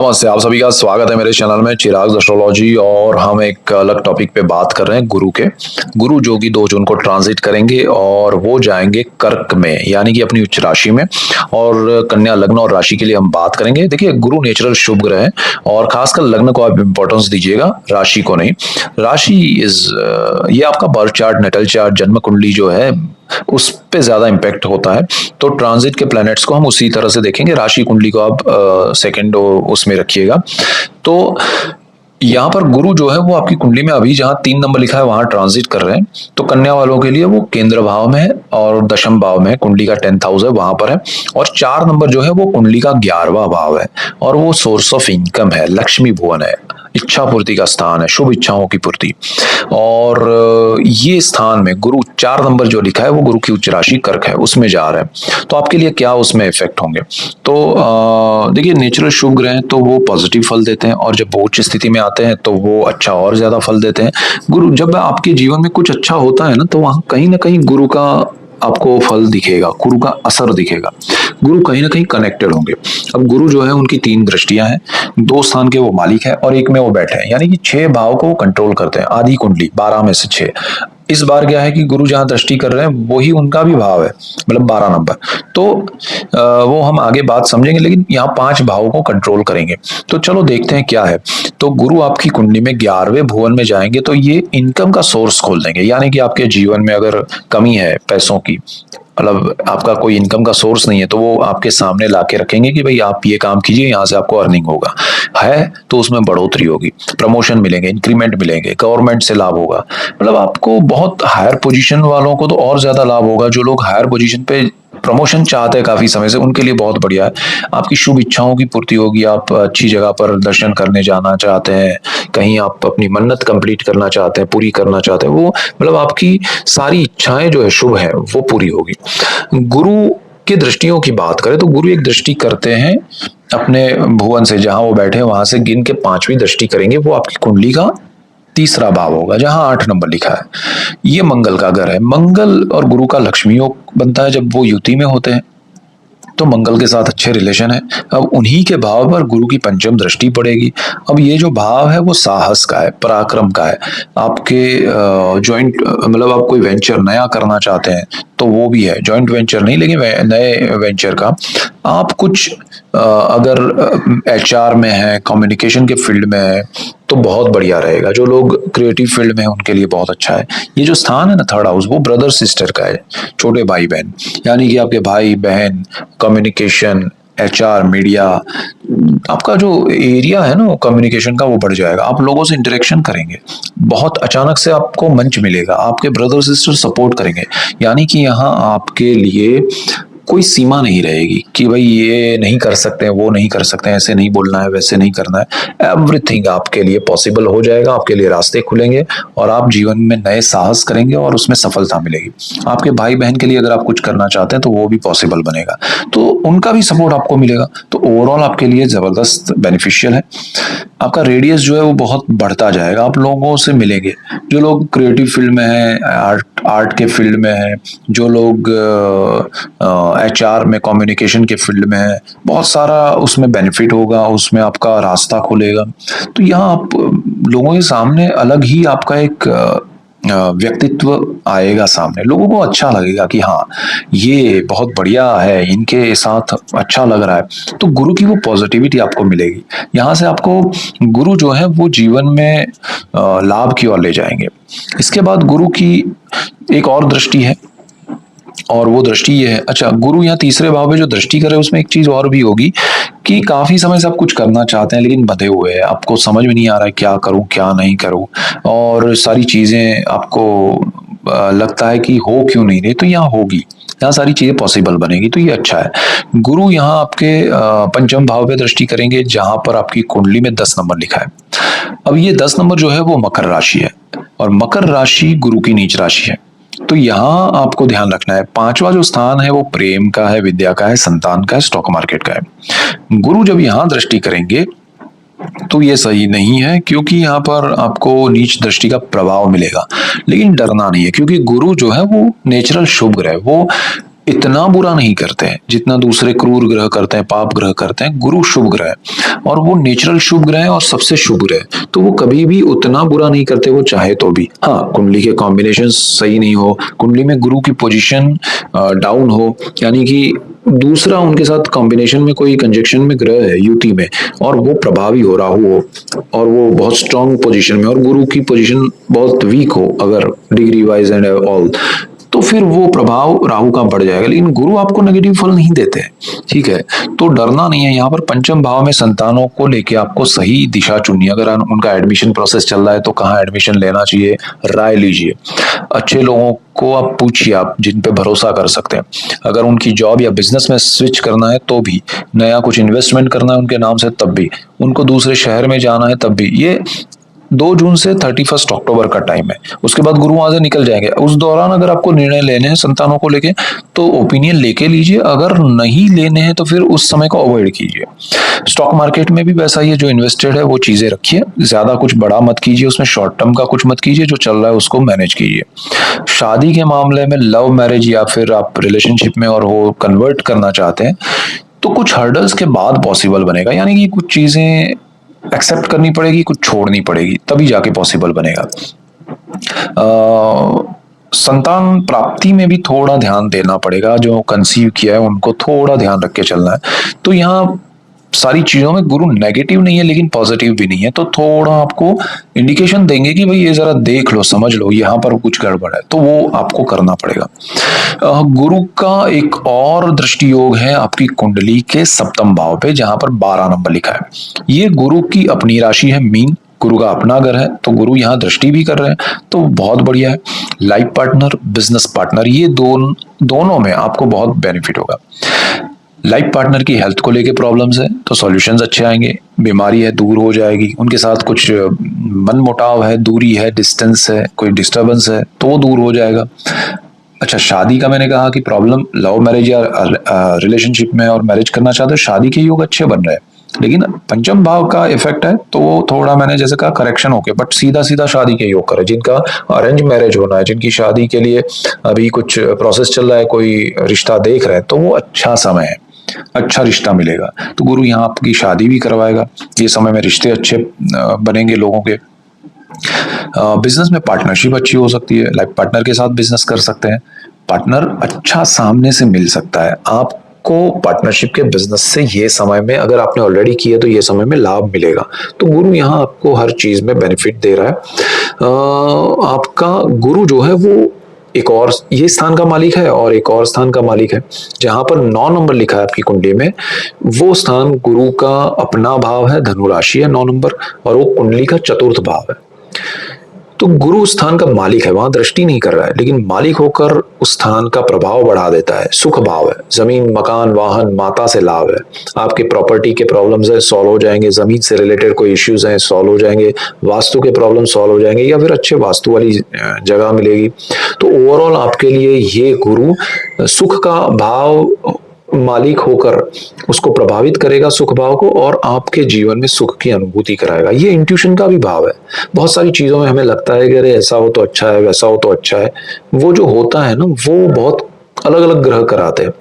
नमस्ते, आप सभी का स्वागत है मेरे चैनल में चिराग एस्ट्रोलॉजी। और हम एक अलग टॉपिक पे बात कर रहे हैं गुरु के। गुरु जो कि 2 जून को ट्रांजिट करेंगे और वो जाएंगे कर्क में, यानी कि अपनी उच्च राशि में। और कन्या लग्न और राशि के लिए हम बात करेंगे। देखिए, गुरु नेचुरल शुभ ग्रह है और खासकर लग्न को आप इंपॉर्टेंस दीजिएगा, राशि को नहीं। राशि इज ये आपका बर्थ चार्ट, नेटल चार्ट, जन्म कुंडली जो है उस पे ज्यादा इम्पैक्ट होता है। तो ट्रांजिट के प्लैनेट्स को हम उसी तरह से देखेंगे। राशि कुंडली को आप सेकंड उसमें रखिएगा। तो यहाँ पर गुरु जो है वो आपकी कुंडली में अभी जहाँ 3 नंबर लिखा है वहां ट्रांजिट कर रहे हैं। तो कन्या वालों के लिए वो केंद्र भाव में है और दशम भाव में है, कुंडली का 10th हाउस है वहां पर है। और 4 नंबर जो है वो कुंडली का 11वां भाव है और वो सोर्स ऑफ इनकम है, लक्ष्मी भुवन है, इच्छा पूर्ति का स्थान है, शुभ इच्छाओं की पूर्ति। और ये स्थान में गुरु 4 नंबर जो लिखा है वो गुरु की उच्च राशि कर्क है, उसमें जा रहा है। तो आपके लिए क्या उसमें इफेक्ट होंगे? तो देखिए, नेचुरल शुभ ग्रह हैं तो वो पॉजिटिव फल देते हैं, और जब वो उच्च स्थिति में आते हैं तो वो अच्छा और ज्यादा फल देते हैं। गुरु जब आपके जीवन में कुछ अच्छा होता है ना, तो वहां कहीं ना कहीं गुरु का आपको फल दिखेगा, गुरु का असर दिखेगा। गुरु कहीं ना कहीं कनेक्टेड होंगे। अब गुरु जो है उनकी 3 दृष्टियां हैं, 2 स्थान के वो मालिक है और एक में वो बैठे हैं, यानी कि 6 भाव को वो कंट्रोल करते हैं। आदि कुंडली 12 में से 6। इस बार क्या है कि गुरु जहां दृष्टि कर रहे हैं वही उनका भी भाव है, मतलब 12 नंबर। तो वो हम आगे बात समझेंगे, लेकिन यहाँ 5 भावों को कंट्रोल करेंगे। तो चलो देखते हैं क्या है। तो गुरु आपकी कुंडली में 11वें भुवन में जाएंगे तो ये इनकम का सोर्स खोल देंगे, यानी कि आपके जीवन में अगर कमी है पैसों की, मतलब आपका कोई इनकम का सोर्स नहीं है, तो वो आपके सामने लाके रखेंगे कि भाई आप ये काम कीजिए, यहाँ से आपको अर्निंग होगा। है तो उसमें बढ़ोतरी होगी, प्रमोशन मिलेंगे, इंक्रीमेंट मिलेंगे, गवर्नमेंट से लाभ होगा। मतलब आपको बहुत हायर पोजीशन वालों को तो और ज्यादा लाभ होगा। जो लोग हायर पोजीशन पे प्रमोशन चाहते हैं काफी समय से, उनके लिए बहुत बढ़िया है। आपकी शुभ इच्छाओं की पूर्ति होगी। आप अच्छी जगह पर दर्शन करने जाना चाहते हैं, कहीं आप अपनी मन्नत कंप्लीट करना चाहते हैं, पूरी करना चाहते हैं, वो मतलब आपकी सारी इच्छाएं जो है शुभ है वो पूरी होगी। गुरु की दृष्टियों की बात करें तो गुरु एक दृष्टि करते हैं अपने भुवन से, जहां वो बैठे हैं वहां से गिन के 5वीं दृष्टि करेंगे। वो आपकी कुंडली का 3रा भाव होगा, जहां 8 नंबर लिखा है। ये मंगल का घर है। मंगल और गुरु का लक्ष्मी योग बनता है जब वो युति में होते हैं, तो मंगल के साथ अच्छे रिलेशन है। अब उन्हीं के भाव पर गुरु की 5म दृष्टि पड़ेगी। अब ये जो भाव है वो साहस का है, पराक्रम का है। आपके जॉइंट मतलब आप कोई वेंचर नया करना चाहते हैं तो वो भी है, जॉइंट वेंचर नहीं लेकिन नए वेंचर का। आप कुछ अगर एचआर में है, कम्युनिकेशन के फील्ड में है तो बहुत बढ़िया रहेगा। जो लोग क्रिएटिव फील्ड में है उनके लिए बहुत अच्छा है। ये जो स्थान है ना 3rd हाउस, वो ब्रदर सिस्टर का है, छोटे भाई बहन, यानी कि आपके भाई बहन, कम्युनिकेशन, एचआर, मीडिया, आपका जो एरिया है ना कम्युनिकेशन का वो बढ़ जाएगा। आप लोगों से इंटरेक्शन करेंगे, बहुत अचानक से आपको मंच मिलेगा, आपके ब्रदर सिस्टर सपोर्ट करेंगे। यानी कि यहाँ आपके लिए कोई सीमा नहीं रहेगी कि भाई ये नहीं कर सकते हैं, वो नहीं कर सकते हैं, ऐसे नहीं बोलना है, वैसे नहीं करना है। एवरीथिंग आपके लिए पॉसिबल हो जाएगा, आपके लिए रास्ते खुलेंगे और आप जीवन में नए साहस करेंगे और उसमें सफलता मिलेगी। आपके भाई बहन के लिए अगर आप कुछ करना चाहते हैं तो वो भी पॉसिबल बनेगा, तो उनका भी सपोर्ट आपको मिलेगा। तो ओवरऑल आपके लिए जबरदस्त बेनिफिशियल है। आपका रेडियस जो है वो बहुत बढ़ता जाएगा, आप लोगों से मिलेंगे। जो लोग क्रिएटिव फील्ड में है, आर्ट के फील्ड में है, जो लोग एचआर में, कम्युनिकेशन के फील्ड में है, बहुत सारा उसमें बेनिफिट होगा, उसमें आपका रास्ता खुलेगा। तो यहाँ आप लोगों के सामने अलग ही आपका एक व्यक्तित्व आएगा सामने। लोगों को अच्छा लगेगा कि हाँ ये बहुत बढ़िया है, इनके साथ अच्छा लग रहा है। तो गुरु की वो पॉजिटिविटी आपको मिलेगी। यहाँ से आपको गुरु जो है वो जीवन में लाभ की ओर ले जाएंगे। इसके बाद गुरु की एक और दृष्टि है, और वो दृष्टि ये है, अच्छा गुरु यहाँ 3रे भाव में जो दृष्टि करे उसमें एक चीज और भी होगी कि काफी समय से आप कुछ करना चाहते हैं लेकिन बंधे हुए हैं, आपको समझ में नहीं आ रहा है क्या करूं क्या नहीं करूं, और सारी चीजें आपको लगता है कि हो क्यों नहीं रही, तो यहाँ होगी, यहाँ सारी चीजें पॉसिबल बनेगी। तो ये अच्छा है। गुरु यहाँ आपके 5म भाव पे दृष्टि करेंगे जहां पर आपकी कुंडली में 10 नंबर लिखा है। अब ये 10 नंबर जो है वो मकर राशि है, और मकर राशि गुरु की नीच राशि है। तो यहाँ आपको ध्यान रखना है, 5वां जो स्थान है वो प्रेम का है, विद्या का है, संतान का है, स्टॉक मार्केट का है। गुरु जब यहाँ दृष्टि करेंगे तो ये सही नहीं है, क्योंकि यहाँ पर आपको नीच दृष्टि का प्रभाव मिलेगा। लेकिन डरना नहीं है, क्योंकि गुरु जो है वो नेचुरल शुभ ग्रह, वो इतना बुरा नहीं करते हैं जितना दूसरे क्रूर ग्रह करते हैं, पाप ग्रह करते हैं। गुरु शुभ ग्रह है और वो नेचुरल शुभ ग्रह है और सबसे शुभ ग्रह है, तो वो कभी भी उतना बुरा नहीं करते वो चाहे तो भी। हाँ, कुंडली के कॉम्बिनेशन सही नहीं हो, कुंडली में गुरु की पोजीशन डाउन हो, यानी कि दूसरा उनके साथ कॉम्बिनेशन में कोई कंजक्शन में ग्रह है युति में और वो प्रभावी हो, राहु हो और वो बहुत स्ट्रांग पोजीशन में, और गुरु की पोजीशन बहुत वीक हो अगर डिग्री वाइज एंड ऑल, तो फिर वो प्रभाव राहु का बढ़ जाएगा। लेकिन गुरु आपको नेगेटिव फल नहीं देते, ठीक है, तो डरना नहीं है। यहाँ पर पंचम भाव में संतानों को लेके आपको सही दिशा चुननी है। अगर उनका एडमिशन प्रोसेस चल रहा है तो कहाँ एडमिशन लेना चाहिए, राय लीजिए, अच्छे लोगों को आप पूछिए, आप जिन पे भरोसा कर सकते हैं। अगर उनकी जॉब या बिजनेस में स्विच करना है तो भी, नया कुछ इन्वेस्टमेंट करना है उनके नाम से तब भी, उनको दूसरे शहर में जाना है तब भी, ये 2 जून से 31 अक्टूबर का टाइम है। उसके बाद गुरु वहां से निकल जाएंगे। उस दौरान अगर आपको निर्णय लेने हैं संतानों को लेके तो ओपिनियन लेके लीजिए, अगर नहीं लेने हैं तो फिर उस समय को अवॉइड कीजिए। स्टॉक मार्केट में भी वैसा ही है, जो इन्वेस्टेड है वो चीजें रखिए, ज्यादा कुछ बड़ा मत कीजिए, उसमें शॉर्ट टर्म का कुछ मत कीजिए, जो चल रहा है उसको मैनेज कीजिए। शादी के मामले में लव मैरिज या फिर आप रिलेशनशिप में और हो कन्वर्ट करना चाहते हैं तो कुछ हर्डल्स के बाद पॉसिबल बनेगा, यानी कि कुछ चीजें एक्सेप्ट करनी पड़ेगी, कुछ छोड़नी पड़ेगी, तभी जाके पॉसिबल बनेगा। संतान प्राप्ति में भी थोड़ा ध्यान देना पड़ेगा, जो कंसीव किया है उनको थोड़ा ध्यान रख के चलना है। तो यहाँ सारी चीजों में गुरु नेगेटिव नहीं है लेकिन पॉजिटिव भी नहीं है, तो थोड़ा आपको इंडिकेशन देंगे कि भाई ये जरा देख लो, समझ लो, यहाँ पर कुछ गड़बड़ है, तो वो आपको करना पड़ेगा। गुरु का एक और दृष्टि योग है आपकी कुंडली के सप्तम भाव पे, जहां पर 12 नंबर लिखा है। ये गुरु की अपनी राशि है मीन, गुरु का अपना घर है, तो गुरु यहाँ दृष्टि भी कर रहे हैं, तो बहुत बढ़िया है। लाइफ पार्टनर, बिजनेस पार्टनर, ये दोनों में आपको बहुत बेनिफिट होगा। लाइफ पार्टनर की हेल्थ को लेके प्रॉब्लम्स है तो सॉल्यूशंस अच्छे आएंगे, बीमारी है दूर हो जाएगी, उनके साथ कुछ मन मुटाव है, दूरी है, डिस्टेंस है, कोई डिस्टर्बेंस है तो वो दूर हो जाएगा। अच्छा, शादी का मैंने कहा कि प्रॉब्लम लव मैरिज या रिलेशनशिप में और मैरिज करना चाहते हो, शादी के योग अच्छे बन रहे हैं, लेकिन पंचम भाव का इफेक्ट है तो वो थोड़ा मैंने जैसे कहा करेक्शन होके, बट सीधा सीधा शादी के योग करें। जिनका अरेंज मैरिज होना है, जिनकी शादी के लिए अभी कुछ प्रोसेस चल रहा है, कोई रिश्ता देख रहे हैं, तो वो अच्छा समय है, अच्छा रिश्ता मिलेगा, तो गुरु यहाँ आपकी शादी भी करवाएगा। ये समय में रिश्ते अच्छे बनेंगे लोगों के। बिजनेस में पार्टनरशिप अच्छी हो सकती है, लाइफ पार्टनर के साथ बिजनेस कर सकते हैं, पार्टनर अच्छा सामने से मिल सकता है आपको पार्टनरशिप के बिजनेस से। ये समय में अगर आपने ऑलरेडी किया तो ये समय में लाभ मिलेगा, तो गुरु यहाँ आपको हर चीज में बेनिफिट दे रहा है। आपका गुरु जो है वो एक और ये स्थान का मालिक है और एक और स्थान का मालिक है। जहां पर 9 नंबर लिखा है आपकी कुंडली में, वो स्थान गुरु का अपना भाव है, धनु राशि है 9 नंबर, और वो कुंडली का चतुर्थ भाव है। तो गुरु उस स्थान का मालिक है, वहां दृष्टि नहीं कर रहा है, लेकिन मालिक होकर उस स्थान का प्रभाव बढ़ा देता है। सुख भाव है, जमीन, मकान, वाहन, माता से लाभ है, आपके प्रॉपर्टी के प्रॉब्लम्स है सॉल्व हो जाएंगे, जमीन से रिलेटेड कोई इश्यूज हैं सॉल्व हो जाएंगे, वास्तु के प्रॉब्लम सॉल्व हो जाएंगे, या फिर अच्छे वास्तु वाली जगह मिलेगी। तो ओवरऑल आपके लिए ये गुरु सुख का भाव मालिक होकर उसको प्रभावित करेगा, सुख भाव को, और आपके जीवन में सुख की अनुभूति कराएगा। ये इंट्यूशन का भी भाव है। बहुत सारी चीजों में हमें लगता है कि अरे ऐसा हो तो अच्छा है, वैसा हो तो अच्छा है, वो जो होता है ना वो बहुत अलग अलग ग्रह कराते हैं,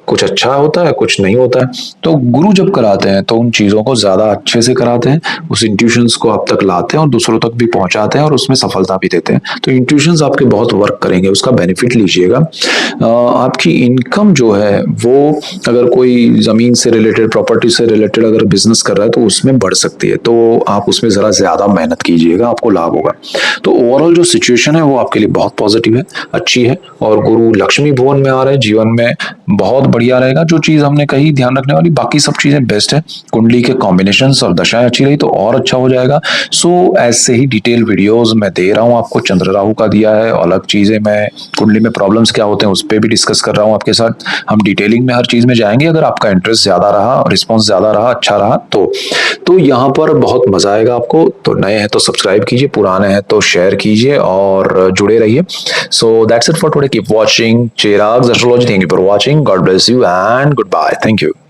कुछ अच्छा होता है कुछ नहीं होता है। तो गुरु जब कराते हैं तो उन चीजों को ज्यादा अच्छे से कराते हैं, उस इंट्यूशंस को आप तक लाते हैं और दूसरों तक भी पहुंचाते हैं और उसमें सफलता भी देते हैं। तो इंट्यूशंस आपके बहुत वर्क करेंगे, उसका बेनिफिट लीजिएगा। आपकी इनकम जो है वो अगर कोई जमीन से रिलेटेड, प्रॉपर्टी से रिलेटेड अगर बिजनेस कर रहा है तो उसमें बढ़ सकती है, तो आप उसमें जरा ज्यादा मेहनत कीजिएगा, आपको लाभ होगा। तो ओवरऑल जो सिचुएशन है वो आपके लिए बहुत पॉजिटिव है, अच्छी है, और गुरु लक्ष्मी भुवन में आ रहे हैं, जीवन में बहुत बढ़िया रहेगा। जो चीज हमने कही ध्यान रखने वाली, बाकी सब चीजें बेस्ट है। कुंडली के कॉम्बिनेशंस और दशाएं अच्छी रही तो और अच्छा हो जाएगा। सो ऐसे ही डिटेल वीडियोस मैं दे रहा हूं आपको, चंद्र राहु का दिया है, अलग चीजें मैं कुंडली में प्रॉब्लम्स क्या होते हैं उस पर भी डिस्कस कर रहा हूं आपके साथ। हम डिटेलिंग में हर चीज में जाएंगे। अगर आपका इंटरेस्ट ज्यादा रहा, रिस्पॉन्स ज्यादा रहा, अच्छा रहा तो यहाँ पर बहुत मजा आएगा आपको। तो नए हैं तो सब्सक्राइब कीजिए, पुराने हैं तो शेयर कीजिए और जुड़े रहिए। So that's it for today, keep watching Chirag's astrology. Thank you for watching, God bless you and goodbye. Thank you.